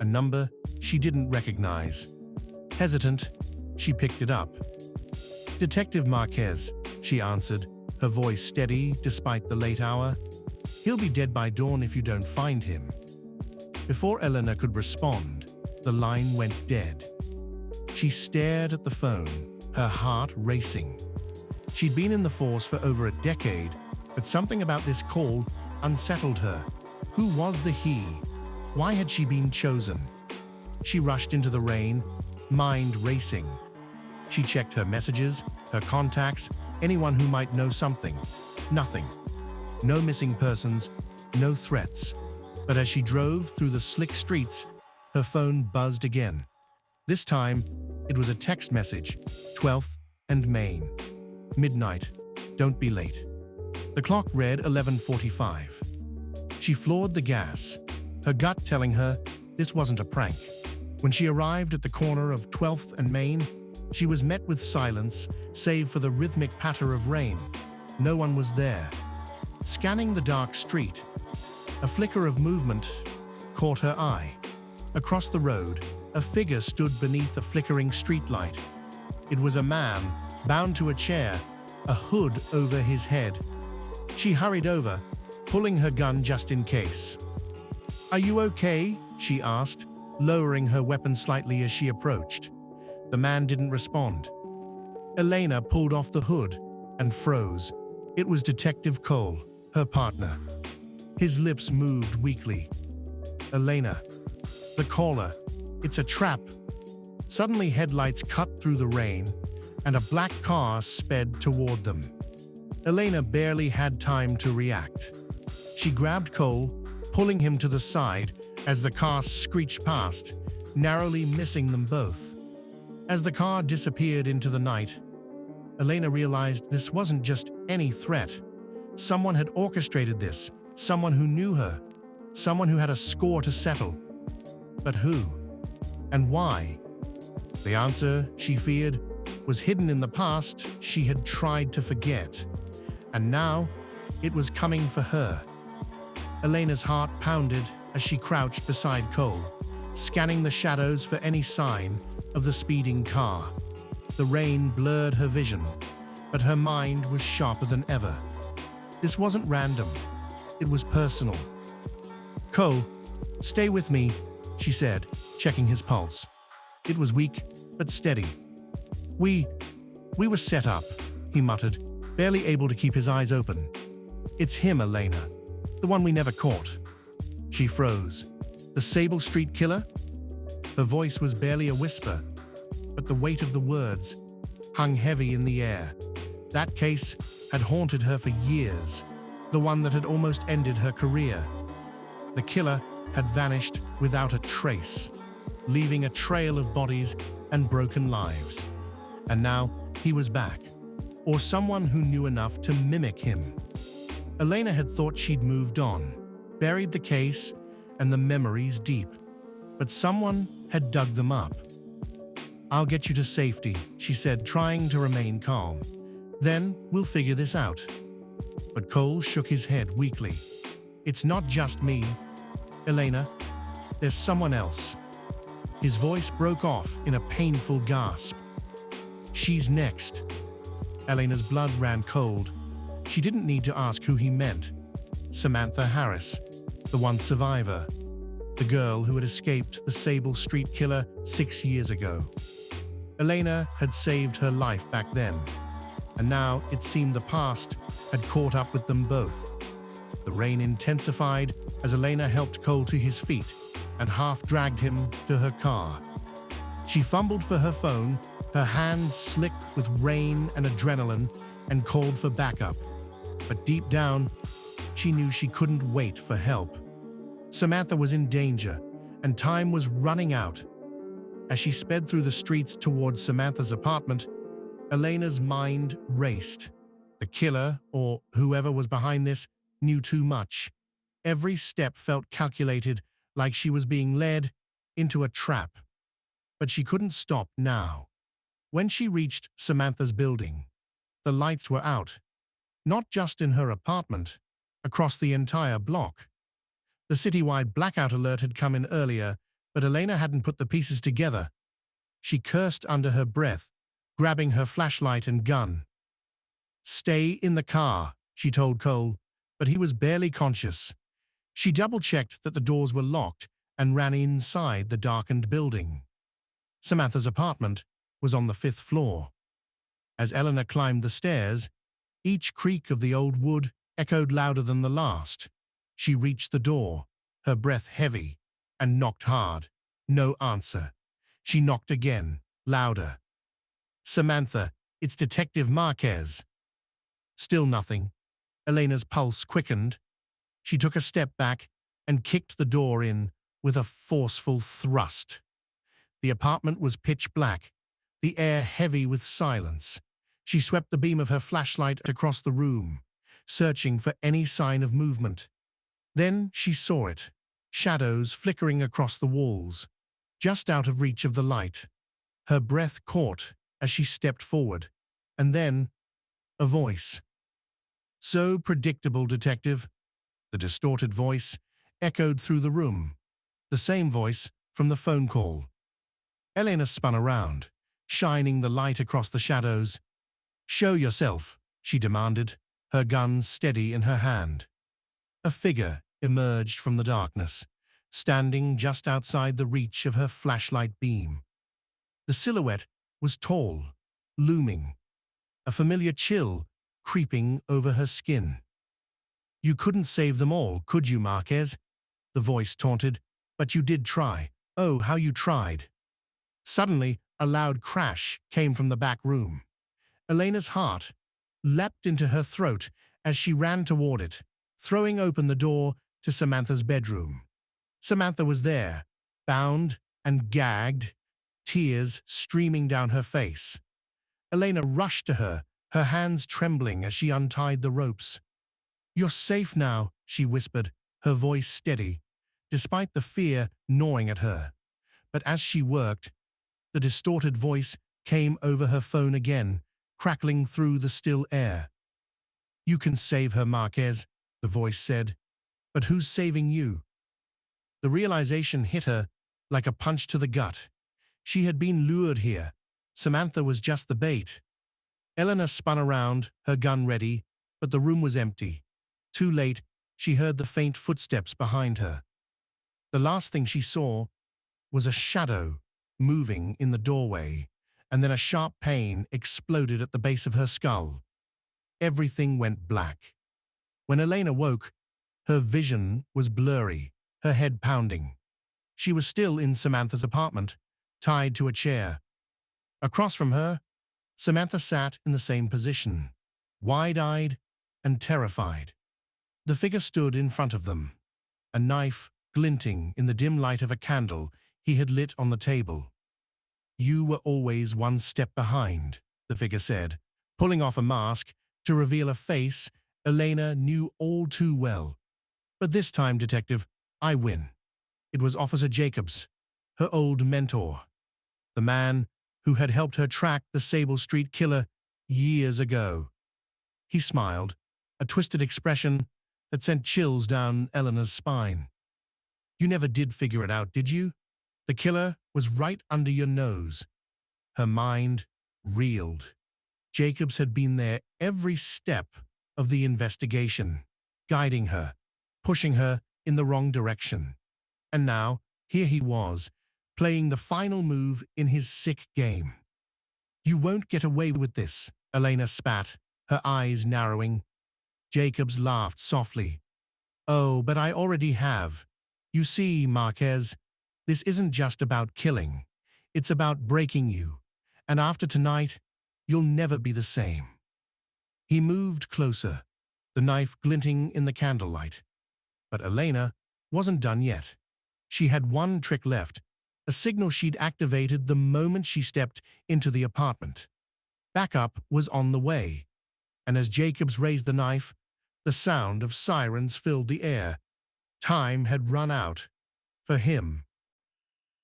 a number she didn't recognize. Hesitant, she picked it up. "Detective Marquez," she answered, her voice steady despite the late hour. "He'll be dead by dawn if you don't find him." Before Elina could respond, the line went dead. She stared at the phone, her heart racing. She'd been in the force for over a decade, but something about this call unsettled her. Who was the he? Why had she been chosen? She rushed into the rain, mind racing. She checked her messages, her contacts, anyone who might know something. Nothing. No missing persons, no threats. But as she drove through the slick streets, her phone buzzed again. This time, it was a text message, 12th and Main. "Midnight. Don't be late." The clock read 11:45. She floored the gas, her gut telling her this wasn't a prank. When she arrived at the corner of 12th and Main, she was met with silence, save for the rhythmic patter of rain. No one was there. Scanning the dark street, a flicker of movement caught her eye. Across the road, a figure stood beneath a flickering streetlight. It was a man, bound to a chair, a hood over his head. She hurried over, pulling her gun just in case. "Are you okay?" she asked, lowering her weapon slightly as she approached. The man didn't respond. Elina pulled off the hood and froze. It was Detective Cole, her partner. His lips moved weakly. "Elina." "The caller. It's a trap." Suddenly, headlights cut through the rain, and a black car sped toward them. Elina barely had time to react. She grabbed Cole, pulling him to the side as the car screeched past, narrowly missing them both. As the car disappeared into the night, Elina realized this wasn't just any threat. Someone had orchestrated this, someone who knew her, someone who had a score to settle. But who? And why? The answer, she feared, was hidden in the past she had tried to forget. And now, it was coming for her. Elena's heart pounded as she crouched beside Cole, scanning the shadows for any sign of the speeding car. The rain blurred her vision, but her mind was sharper than ever. This wasn't random. It was personal. "Cole, stay with me," she said, checking his pulse. It was weak, but steady. We were set up," he muttered, barely able to keep his eyes open. "It's him, Elina. The one we never caught." She froze. "The Sable Street killer?" Her voice was barely a whisper, but the weight of the words hung heavy in the air. That case had haunted her for years, the one that had almost ended her career. The killer had vanished without a trace, leaving a trail of bodies and broken lives. And now he was back, or someone who knew enough to mimic him. Elina had thought she'd moved on, buried the case and the memories deep, but someone had dug them up. "I'll get you to safety," she said, trying to remain calm. "Then we'll figure this out." But Cole shook his head weakly. "It's not just me, Elina. There's someone else." His voice broke off in a painful gasp. "She's next." Elena's blood ran cold. She didn't need to ask who he meant. Samantha Harris, the one survivor. The girl who had escaped the Sable Street killer 6 years ago. Elina had saved her life back then, and now it seemed the past had caught up with them both. The rain intensified as Elina helped Cole to his feet and half-dragged him to her car. She fumbled for her phone, her hands slick with rain and adrenaline, and called for backup. But deep down, she knew she couldn't wait for help. Samantha was in danger, and time was running out. As she sped through the streets towards Samantha's apartment, Elena's mind raced. The killer, or whoever was behind this, knew too much. Every step felt calculated, like she was being led into a trap. But she couldn't stop now. When she reached Samantha's building, the lights were out. Not just in her apartment, across the entire block. The citywide blackout alert had come in earlier, But Elena hadn't put the pieces together. She cursed under her breath, grabbing her flashlight and gun. "Stay in the car," she told Cole, but he was barely conscious. She double-checked that the doors were locked and ran inside the darkened building. Samantha's apartment was on the 5th floor. As Elena climbed the stairs, each creak of the old wood echoed louder than the last. She reached the door, her breath heavy, and knocked hard. No answer. She knocked again, louder. "Samantha, it's Detective Marquez." Still nothing. Elena's pulse quickened. She took a step back and kicked the door in with a forceful thrust. The apartment was pitch black, the air heavy with silence. She swept the beam of her flashlight across the room, searching for any sign of movement. Then she saw it, shadows flickering across the walls, just out of reach of the light. Her breath caught as she stepped forward, and then a voice. "So predictable, Detective." The distorted voice echoed through the room, the same voice from the phone call. Elena spun around, shining the light across the shadows. "Show yourself," she demanded, her gun steady in her hand. A figure emerged from the darkness, standing just outside the reach of her flashlight beam. The silhouette was tall, looming, a familiar chill creeping over her skin. "You couldn't save them all, could you, Marquez?" the voice taunted. "But you did try. Oh, how you tried." Suddenly, a loud crash came from the back room. Elena's heart leapt into her throat as she ran toward it, throwing open the door to Samantha's bedroom. Samantha was there, bound and gagged, tears streaming down her face. Elena rushed to her, her hands trembling as she untied the ropes. "You're safe now," she whispered, her voice steady, despite the fear gnawing at her. But as she worked, the distorted voice came over her phone again, crackling through the still air. "You can save her, Marquez," the voice said. "But who's saving you?" The realization hit her like a punch to the gut. She had been lured here. Samantha was just the bait. Elena spun around, her gun ready, but the room was empty. Too late, she heard the faint footsteps behind her. The last thing she saw was a shadow moving in the doorway, and then a sharp pain exploded at the base of her skull. Everything went black. When Elena woke, her vision was blurry, her head pounding. She was still in Samantha's apartment, tied to a chair. Across from her, Samantha sat in the same position, wide-eyed and terrified. The figure stood in front of them, a knife glinting in the dim light of a candle he had lit on the table. "You were always one step behind," the figure said, pulling off a mask to reveal a face Elena knew all too well. "But this time, Detective, I win." It was Officer Jacobs, her old mentor, the man who had helped her track the Sable Street killer years ago. He smiled, a twisted expression that sent chills down Elena's spine. "You never did figure it out, did you? The killer was right under your nose." Her mind reeled. Jacobs had been there every step of the investigation, guiding her, pushing her in the wrong direction. And now, here he was, playing the final move in his sick game. "You won't get away with this," Elena spat, her eyes narrowing. Jacobs laughed softly. "Oh, but I already have. You see, Marquez, this isn't just about killing. It's about breaking you. And after tonight, you'll never be the same." He moved closer, the knife glinting in the candlelight. But Elena wasn't done yet. She had one trick left, a signal she'd activated the moment she stepped into the apartment. Backup was on the way, and as Jacobs raised the knife, the sound of sirens filled the air. Time had run out. For him.